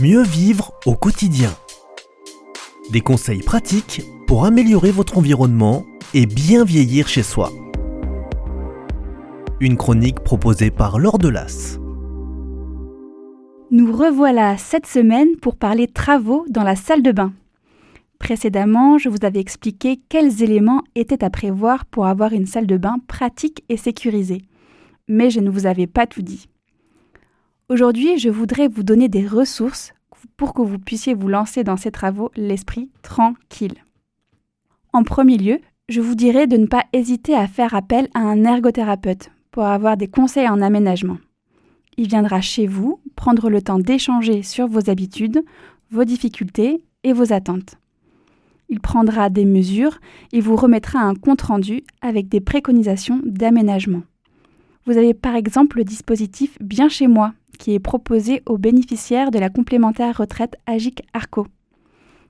Mieux vivre au quotidien. Des conseils pratiques pour améliorer votre environnement et bien vieillir chez soi. Une chronique proposée par Laure Delas. Nous revoilà cette semaine pour parler travaux dans la salle de bain. Précédemment, je vous avais expliqué quels éléments étaient à prévoir pour avoir une salle de bain pratique et sécurisée. Mais je ne vous avais pas tout dit. Aujourd'hui, je voudrais vous donner des ressources pour que vous puissiez vous lancer dans ces travaux l'esprit tranquille. En premier lieu, je vous dirais de ne pas hésiter à faire appel à un ergothérapeute pour avoir des conseils en aménagement. Il viendra chez vous prendre le temps d'échanger sur vos habitudes, vos difficultés et vos attentes. Il prendra des mesures et vous remettra un compte-rendu avec des préconisations d'aménagement. Vous avez par exemple le dispositif Bien chez moi qui est proposé aux bénéficiaires de la complémentaire retraite Agic Arco.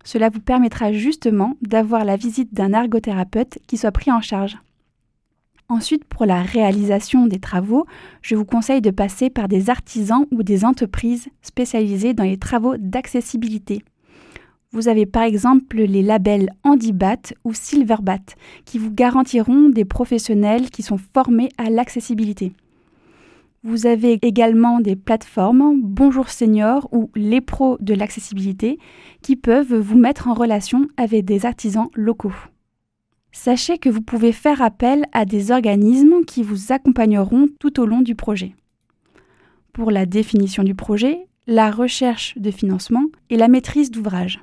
Cela vous permettra justement d'avoir la visite d'un ergothérapeute qui soit pris en charge. Ensuite, pour la réalisation des travaux, je vous conseille de passer par des artisans ou des entreprises spécialisées dans les travaux d'accessibilité. Vous avez par exemple les labels Handibat ou Silverbat qui vous garantiront des professionnels qui sont formés à l'accessibilité. Vous avez également des plateformes Bonjour Senior ou les pros de l'accessibilité qui peuvent vous mettre en relation avec des artisans locaux. Sachez que vous pouvez faire appel à des organismes qui vous accompagneront tout au long du projet. Pour la définition du projet, la recherche de financement et la maîtrise d'ouvrage.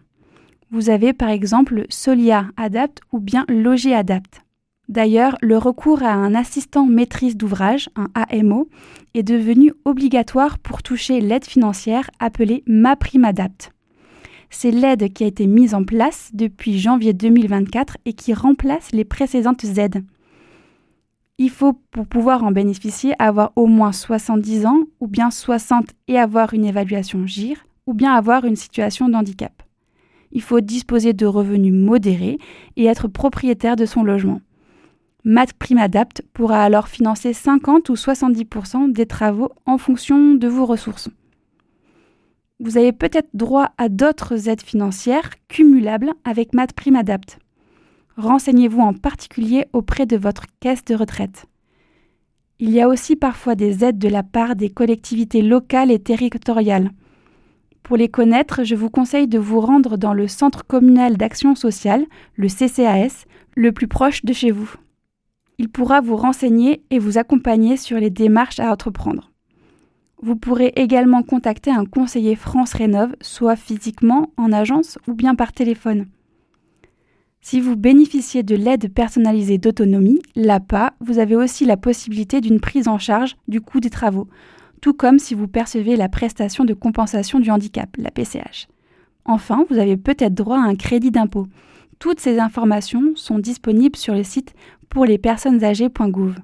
Vous avez par exemple Solia Adapt ou bien Loger Adapt. D'ailleurs, le recours à un assistant maîtrise d'ouvrage, un AMO, est devenu obligatoire pour toucher l'aide financière appelée MaPrimeAdapt. C'est l'aide qui a été mise en place depuis janvier 2024 et qui remplace les précédentes aides. Il faut, pour pouvoir en bénéficier, avoir au moins 70 ans ou bien 60 et avoir une évaluation GIR ou bien avoir une situation de handicap. Il faut disposer de revenus modérés et être propriétaire de son logement. MaPrimeAdapt pourra alors financer 50 ou 70% des travaux en fonction de vos ressources. Vous avez peut-être droit à d'autres aides financières cumulables avec MaPrimeAdapt. Renseignez-vous en particulier auprès de votre caisse de retraite. Il y a aussi parfois des aides de la part des collectivités locales et territoriales. Pour les connaître, je vous conseille de vous rendre dans le Centre communal d'action sociale, le CCAS, le plus proche de chez vous. Il pourra vous renseigner et vous accompagner sur les démarches à entreprendre. Vous pourrez également contacter un conseiller France Rénov', soit physiquement, en agence ou bien par téléphone. Si vous bénéficiez de l'aide personnalisée d'autonomie, l'APA, vous avez aussi la possibilité d'une prise en charge du coût des travaux, tout comme si vous percevez la prestation de compensation du handicap, la PCH. Enfin, vous avez peut-être droit à un crédit d'impôt. Toutes ces informations sont disponibles sur le site pourlespersonnesâgées.gouv.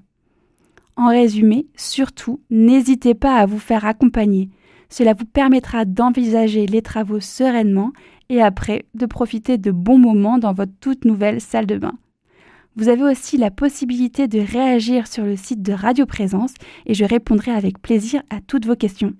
En résumé, surtout, n'hésitez pas à vous faire accompagner. Cela vous permettra d'envisager les travaux sereinement et après de profiter de bons moments dans votre toute nouvelle salle de bain. Vous avez aussi la possibilité de réagir sur le site de Radio Présence et je répondrai avec plaisir à toutes vos questions.